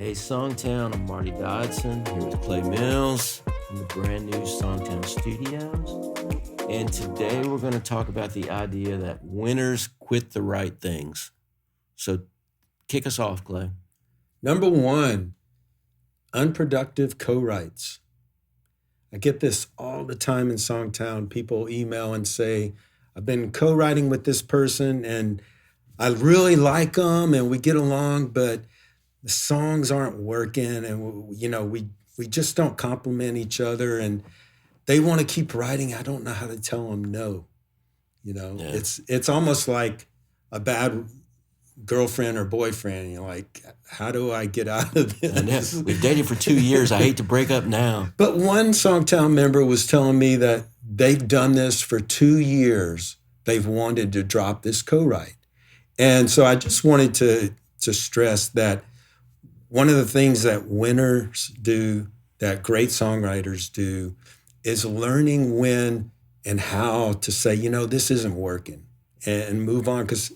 Hey, Songtown, I'm Marty Dodson here with Clay Mills in the brand new Songtown Studios. And today we're going to talk about the idea that winners quit the right things. So kick us off, Clay. Number one, unproductive co-writes. I get this all the time in Songtown. People email and say, I've been co-writing with this person and I really like them and we get along, but the songs aren't working and we just don't compliment each other and they want to keep writing. I don't know how to tell them no. It's almost like a bad girlfriend or boyfriend. You're like, how do I get out of this? We've dated for 2 years. I hate to break up now. But one Songtown member was telling me that they've done this for 2 years. They've wanted to drop this co-write. And so I just wanted to stress that one of the things that winners do, that great songwriters do, is learning when and how to say, this isn't working and move on, because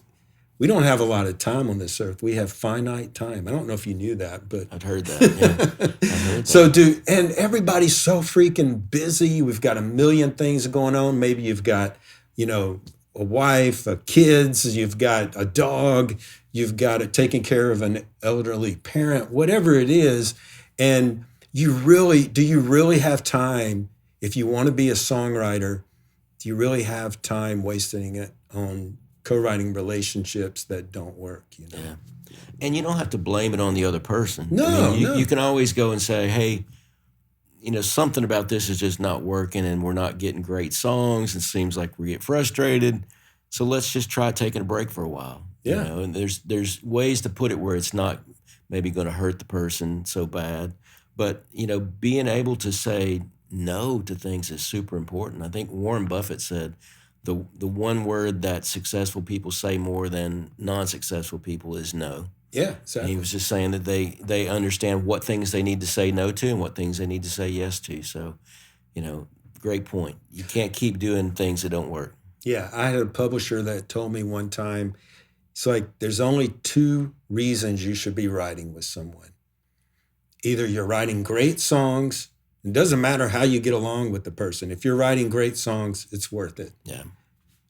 we don't have a lot of time on this earth. We have finite time. I don't know if you knew that, but I've heard that. Yeah. I've heard that. So and everybody's so freaking busy. We've got a million things going on. Maybe you've got, a wife, kids, you've got a dog, you've got taking care of an elderly parent, whatever it is. And do you really have time, if you want to be a songwriter, do you really have time wasting it on co-writing relationships that don't work, Yeah. And you don't have to blame it on the other person. No, you can always go and say, hey, something about this is just not working and we're not getting great songs. It seems like we get frustrated. So let's just try taking a break for a while. Yeah. And there's ways to put it where it's not maybe going to hurt the person so bad. But, being able to say no to things is super important. I think Warren Buffett said the one word that successful people say more than non-successful people is no. Yeah, exactly. And he was just saying that they understand what things they need to say no to and what things they need to say yes to. So, great point. You can't keep doing things that don't work. Yeah, I had a publisher that told me one time, it's like there's only 2 reasons you should be writing with someone. Either you're writing great songs, it doesn't matter how you get along with the person. If you're writing great songs, it's worth it. Yeah.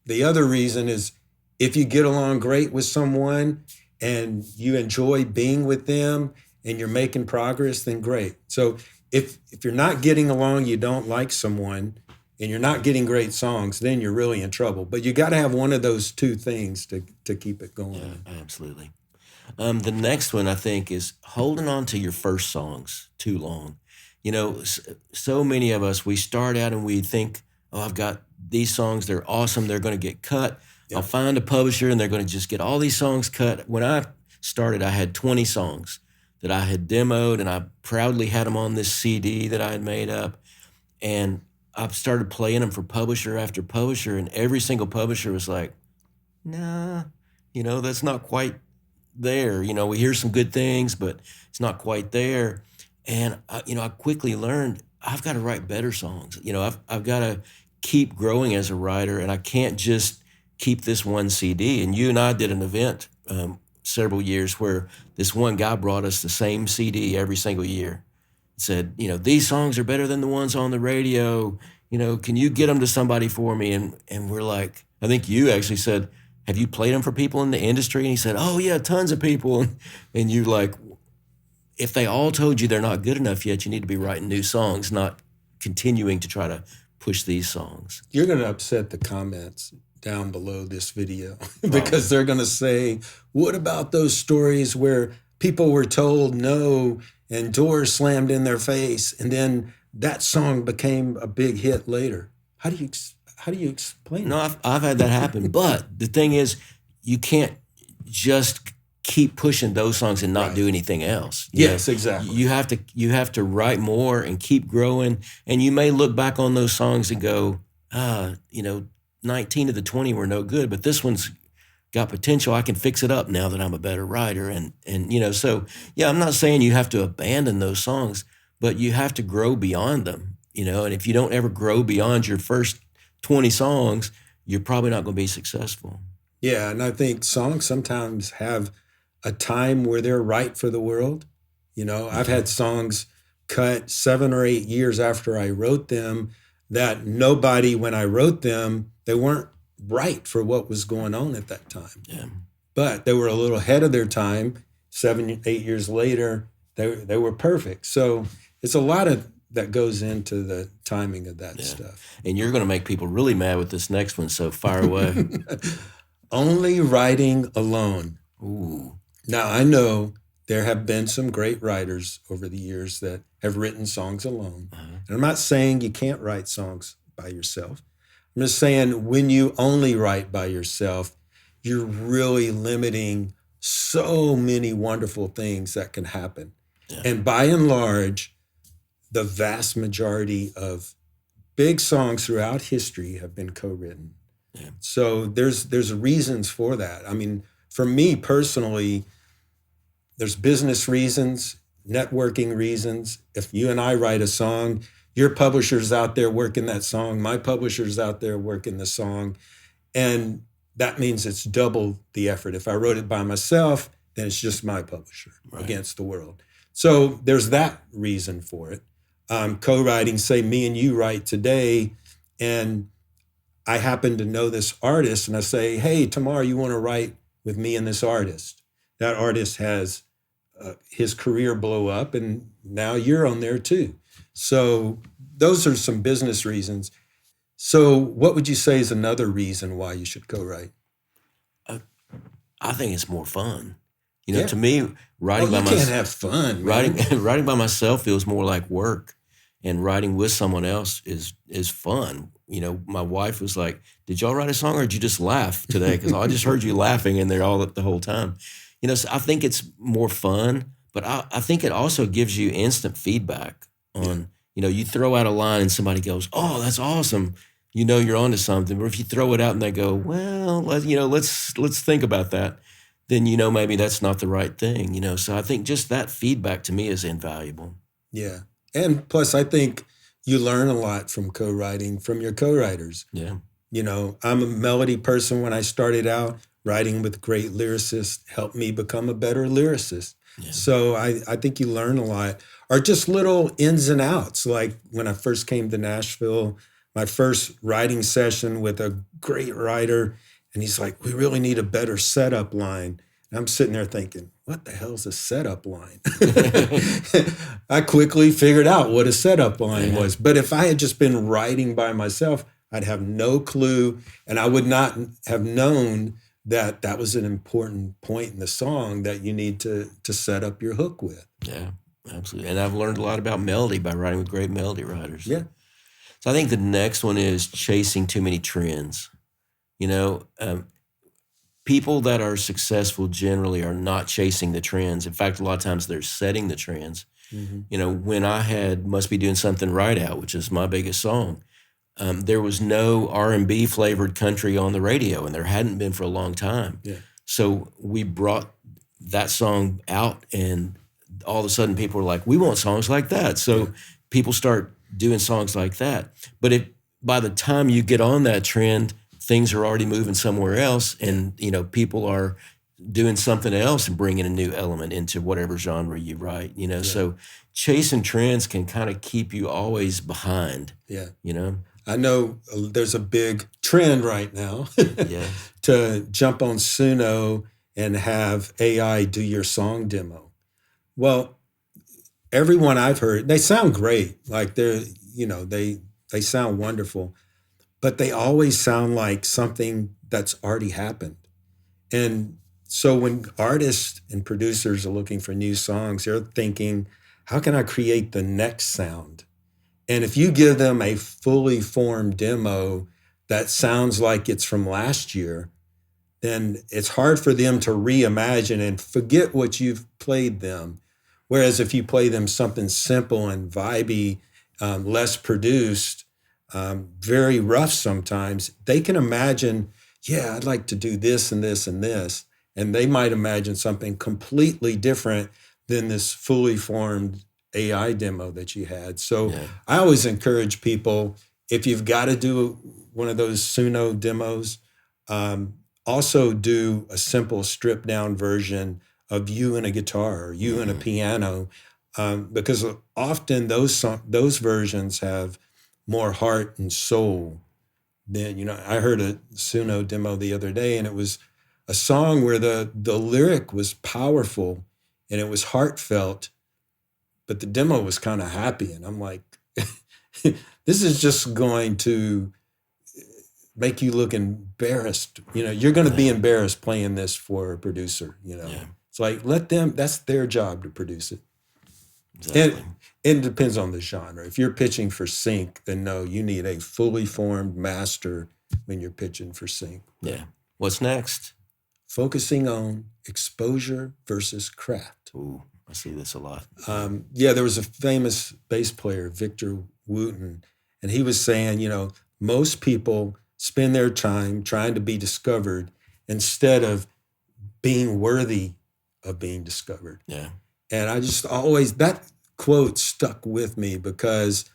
The other reason is if you get along great with someone and you enjoy being with them and you're making progress, then great. So if you're not getting along, you don't like someone, and you're not getting great songs, then you're really in trouble. But you got to have one of those 2 things to keep it going. Yeah, absolutely. The next one, I think, is holding on to your first songs too long. So many of us, we start out and we think, oh, I've got these songs, they're awesome, they're going to get cut. I'll find a publisher and they're going to just get all these songs cut. When I started, I had 20 songs that I had demoed and I proudly had them on this CD that I had made up. And I started playing them for publisher after publisher, and every single publisher was like, nah, that's not quite there. We hear some good things, but it's not quite there. And, I quickly learned I've got to write better songs. I've got to keep growing as a writer, and I can't just keep this one CD. And you and I did an event several years where this one guy brought us the same CD every single year. Said, these songs are better than the ones on the radio. Can you get them to somebody for me? And we're like, I think you actually said, have you played them for people in the industry? And he said, oh yeah, tons of people. And you like, if they all told you they're not good enough yet, you need to be writing new songs, not continuing to try to push these songs. You're going to upset the comments down below this video because they're going to say, what about those stories where people were told no and doors slammed in their face, and then that song became a big hit later? How do you explain No, that? I've had that happen. But the thing is, you can't just keep pushing those songs and not do anything else. Yes, exactly. You have to write more and keep growing. And you may look back on those songs and go, 19 of the 20 were no good, but this one's got potential. I can fix it up now that I'm a better writer. And so, yeah, I'm not saying you have to abandon those songs, but you have to grow beyond them, and if you don't ever grow beyond your first 20 songs, you're probably not going to be successful. Yeah, and I think songs sometimes have a time where they're right for the world, I've had songs cut 7 or 8 years after I wrote them that nobody, when I wrote them, they weren't right for what was going on at that time. Yeah. But they were a little ahead of their time. 7, 8 years later, they were perfect. So it's a lot of that goes into the timing of that stuff. And you're going to make people really mad with this next one, so fire away. Only writing alone. Ooh. Now, I know there have been some great writers over the years that have written songs alone. And I'm not saying you can't write songs by yourself. I'm just saying when you only write by yourself, you're really limiting so many wonderful things that can happen. Yeah. And by and large, the vast majority of big songs throughout history have been co-written. Yeah. So there's reasons for that. I mean, for me personally, there's business reasons, networking reasons. If you and I write a song, your publisher's out there working that song, my publisher's out there working the song, and that means it's double the effort. If I wrote it by myself, then it's just my publisher against the world. So there's that reason for it. Co-writing, say me and you write today, and I happen to know this artist, and I say, hey, tomorrow you want to write with me and this artist. That artist has his career blow up, and now you're on there too. So those are some business reasons. So what would you say is another reason why you should co-write? I think it's more fun. To me, writing by myself. You can't have fun. Writing by myself feels more like work, and writing with someone else is fun. My wife was like, "Did y'all write a song, or did you just laugh today? Because I just heard you laughing in there the whole time." So I think it's more fun, but I think it also gives you instant feedback on. You throw out a line and somebody goes, "Oh, that's awesome." You're onto something. But if you throw it out and they go, "Well, let's think about that," then maybe that's not the right thing. So I think just that feedback to me is invaluable. Yeah, and plus I think you learn a lot from co-writing from your co-writers. Yeah. I'm a melody person. When I started out, writing with great lyricists helped me become a better lyricist. Yeah. So I think you learn a lot, or just little ins and outs. Like when I first came to Nashville, my first writing session with a great writer, and he's like, we really need a better setup line. And I'm sitting there thinking, what the hell's a setup line? I quickly figured out what a setup line was. But if I had just been writing by myself, I'd have no clue, and I would not have known that was an important point in the song that you need to set up your hook with. Yeah, absolutely. And I've learned a lot about melody by writing with great melody writers. Yeah. So I think the next one is chasing too many trends. People that are successful generally are not chasing the trends. In fact, a lot of times they're setting the trends. Mm-hmm. When I had Must Be Doing Something Right out, which is my biggest song, there was no R&B flavored country on the radio, and there hadn't been for a long time. Yeah. So we brought that song out, and all of a sudden people were like, we want songs like that. So people start doing songs like that. But by the time you get on that trend, things are already moving somewhere else, and people are doing something else and bringing a new element into whatever genre you write. So chasing trends can kind of keep you always behind. Yeah. I know there's a big trend right now to jump on Suno and have AI do your song demo. Well, everyone I've heard, they sound great. Like they sound wonderful, but they always sound like something that's already happened. And so when artists and producers are looking for new songs, they're thinking, how can I create the next sound? And if you give them a fully formed demo that sounds like it's from last year, then it's hard for them to reimagine and forget what you've played them. Whereas if you play them something simple and vibey, less produced, very rough sometimes, they can imagine, I'd like to do this and this and this. And they might imagine something completely different than this fully formed AI demo that you had. So I always encourage people, if you've got to do one of those Suno demos, also do a simple stripped down version of you and a guitar or you and a piano, because often those versions have more heart and soul than, I heard a Suno demo the other day, and it was a song where the lyric was powerful and it was heartfelt, but the demo was kind of happy. And I'm like, this is just going to make you look embarrassed. You're going to be embarrassed playing this for a producer, Yeah. It's like, let them, that's their job to produce it. Exactly. And it depends on the genre. If you're pitching for sync, then no, you need a fully formed master when you're pitching for sync. Yeah. What's next? Focusing on exposure versus craft. Ooh, I see this a lot. There was a famous bass player, Victor Wooten, and he was saying, most people spend their time trying to be discovered instead of being worthy of being discovered. Yeah. And I just always, that quote stuck with me, because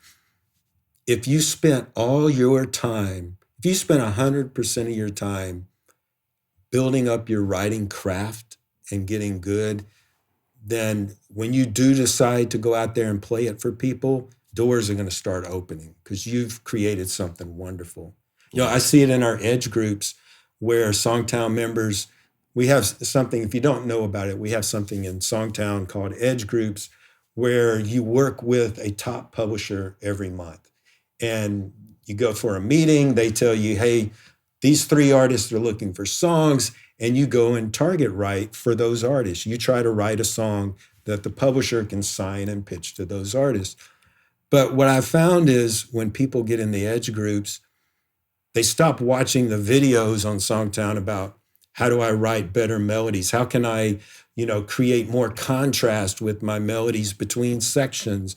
if you spent all your time, if you spent 100% of your time building up your writing craft and getting good, then when you do decide to go out there and play it for people, doors are going to start opening because you've created something wonderful. I see it in our Edge groups where SongTown members, we have something, if you don't know about it, we have something in SongTown called Edge groups where you work with a top publisher every month. And you go for a meeting, they tell you, hey, these 3 artists are looking for songs, and you go and target write for those artists. You try to write a song that the publisher can sign and pitch to those artists. But what I found is when people get in the Edge groups, they stop watching the videos on SongTown about how do I write better melodies? How can I, create more contrast with my melodies between sections?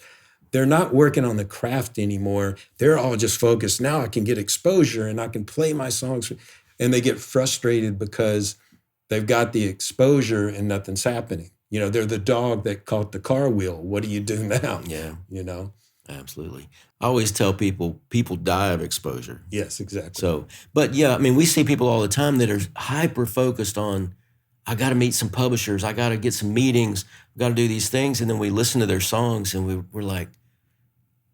They're not working on the craft anymore. They're all just focused. Now I can get exposure and I can play my songs. And they get frustrated because they've got the exposure and nothing's happening. They're the dog that caught the car wheel. What do you do now? Yeah. Absolutely. I always tell people die of exposure. Yes, exactly. So, but yeah, we see people all the time that are hyper focused on, I got to meet some publishers. I got to get some meetings. I got to do these things. And then we listen to their songs and we're like,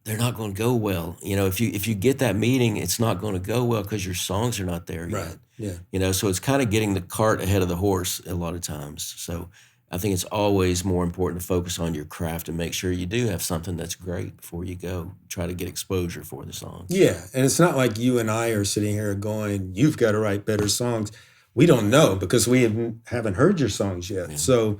they're not going to go well. If you get that meeting, it's not going to go well because your songs are not there yet. Right. Yeah. So it's kind of getting the cart ahead of the horse a lot of times. So I think it's always more important to focus on your craft and make sure you do have something that's great before you go try to get exposure for the songs. Yeah, and it's not like you and I are sitting here going, you've got to write better songs. We don't know because we haven't heard your songs yet. Yeah. So,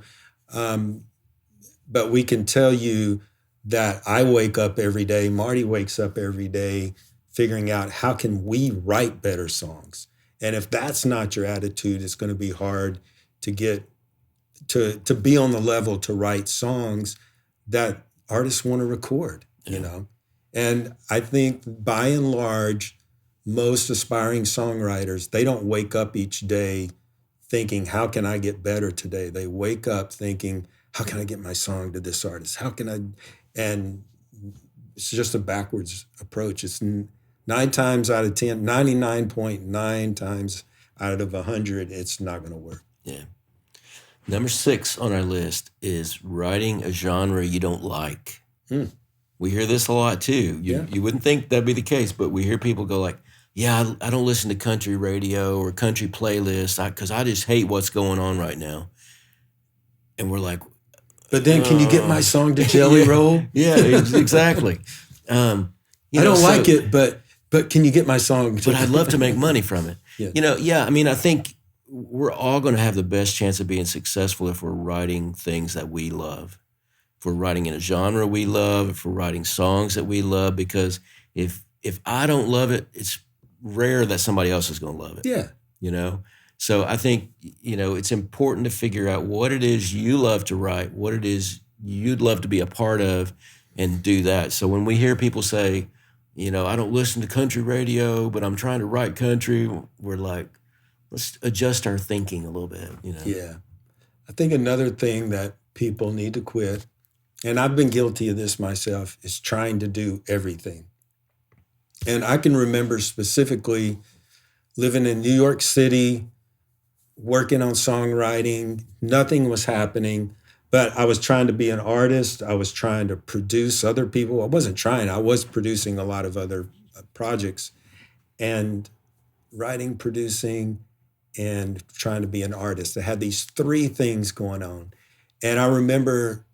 but we can tell you that I wake up every day, Marty wakes up every day figuring out how can we write better songs. And if that's not your attitude, it's going to be hard to get to be on the level to write songs that artists want to record, And I think by and large, most aspiring songwriters, they don't wake up each day thinking, how can I get better today? They wake up thinking, how can I get my song to this artist? How can I? And it's just a backwards approach. It's 9 times out of 10, 99.9 times out of 100, it's not going to work. Yeah. Number 6 on our list is writing a genre you don't like. We hear this a lot too. You wouldn't think that'd be the case, but we hear people go like, yeah, I don't listen to country radio or country playlists because I just hate what's going on right now. And we're like, but then can you get my song to Jelly Roll? Yeah, exactly. I don't like it, but can you get my song? But I'd love to make money from it. Yeah. I think we're all going to have the best chance of being successful if we're writing things that we love. If we're writing in a genre we love, if we're writing songs that we love, because if I don't love it, it's rare that somebody else is going to love it. Yeah. So I think, it's important to figure out what it is you love to write, what it is you'd love to be a part of, and do that. So when we hear people say, I don't listen to country radio, but I'm trying to write country, we're like, let's adjust our thinking a little bit, Yeah. I think another thing that people need to quit, and I've been guilty of this myself, is trying to do everything. And I can remember specifically living in New York City working on songwriting. Nothing was happening, but I was trying to be an artist. I was trying to produce other people. I wasn't trying. I was producing a lot of other projects and writing, producing, and trying to be an artist. I had these three things going on. And I remember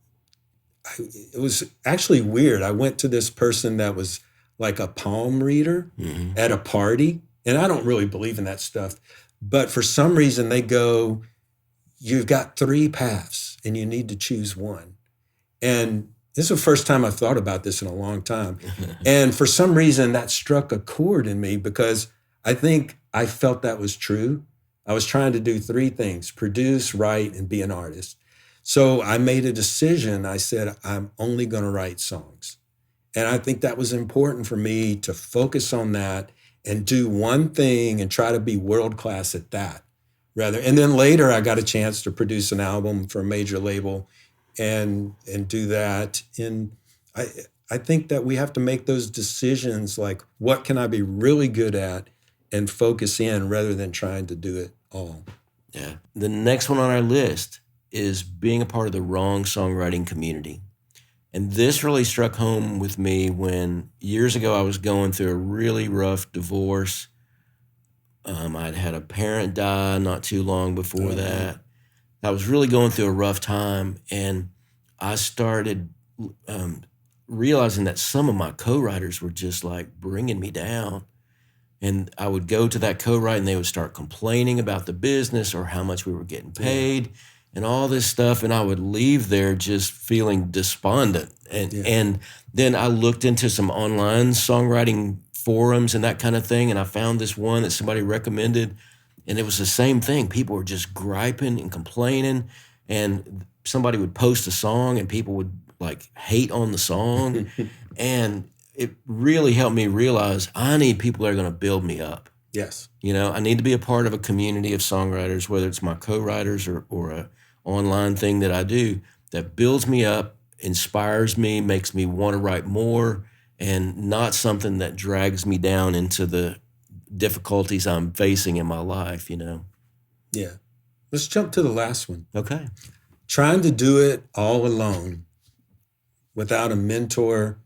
it was actually weird. I went to this person that was like a palm reader at a party. And I don't really believe in that stuff. But for some reason, they go, you've got three paths and you need to choose one. And this is the first time I've thought about this in a long time. And for some reason, that struck a chord in me because I think I felt that was true. I was trying to do three things: produce, write, and be an artist. So I made a decision. I said, I'm only going to write songs. And I think that was important for me to focus on that and do one thing and try to be world-class at that. And then later I got a chance to produce an album for a major label and do that. And I think that we have to make those decisions, like, what can I be really good at, and focus in rather than trying to do it all. Yeah. The next one on our list is being a part of the wrong songwriting community. And this really struck home with me when years ago I was going through a really rough divorce. I'd had a parent die not too long before that. I was really going through a rough time, and I started realizing that some of my co-writers were just like bringing me down. And I would go to that co-write and they would start complaining about the business or how much we were getting paid and all this stuff. And I would leave there just feeling despondent. And then I looked into some online songwriting forums and that kind of thing. And I found this one that somebody recommended. And it was the same thing. People were just griping and complaining. And somebody would post a song and people would like hate on the song. And it really helped me realize I need people that are going to build me up. Yes. You know, I need to be a part of a community of songwriters, whether it's my co-writers or a online thing that I do that builds me up, inspires me, makes me want to write more, and not something that drags me down into the difficulties I'm facing in my life, you know? Yeah. Let's jump to the last one. Okay. Trying to do it all alone without a mentor,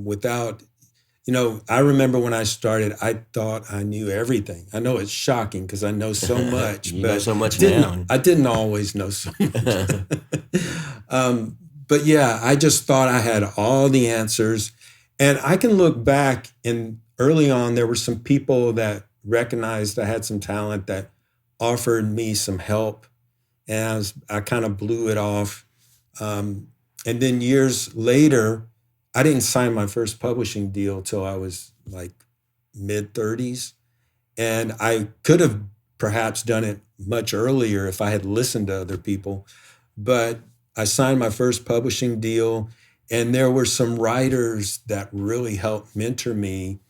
without, I remember when I started, I thought I knew everything. I know it's shocking because I know so much. You know so much now. I didn't always know so much. But yeah, I just thought I had all the answers. And I can look back, and early on, there were some people that recognized I had some talent that offered me some help. And I kind of blew it off. And then years later, I didn't sign my first publishing deal till I was like mid-30s. And I could have perhaps done it much earlier if I had listened to other people. But I signed my first publishing deal, and there were some writers that really helped mentor me,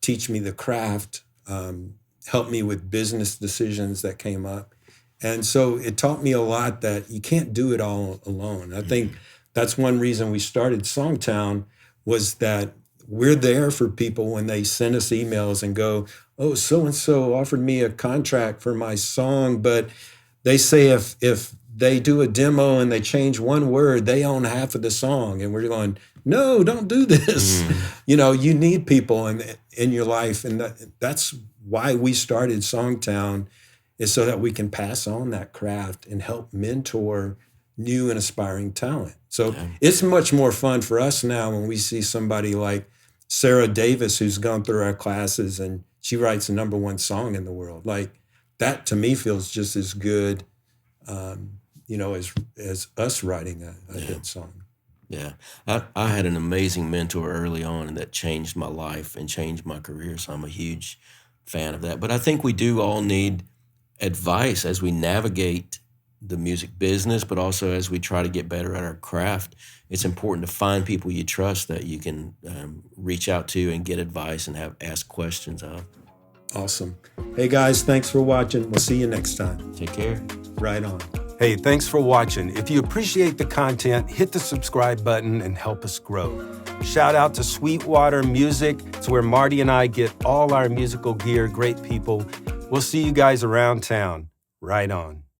teach me the craft, help me with business decisions that came up. And so it taught me a lot that you can't do it all alone. I think that's one reason we started SongTown, was that we're there for people when they send us emails and go, oh, so-and-so offered me a contract for my song, but they say if they do a demo and they change one word, they own half of the song. And we're going, no, don't do this. You need people in your life. And that's why we started SongTown, is so that we can pass on that craft and help mentor new and aspiring talent. So it's much more fun for us now when we see somebody like Sarah Davis, who's gone through our classes and she writes the #1 song in the world. Like, that to me feels just as good, as us writing a hit song. Yeah. I had an amazing mentor early on, and that changed my life and changed my career. So I'm a huge fan of that. But I think we do all need advice as we navigate the music business, but also as we try to get better at our craft. It's important to find people you trust that you can reach out to and get advice and ask questions of. Awesome. Hey guys, thanks for watching. We'll see you next time. Take care. Right on. Hey, thanks for watching. If you appreciate the content, hit the subscribe button and help us grow. Shout out to Sweetwater Music. It's where Marty and I get all our musical gear. Great people. We'll see you guys around town. Right on.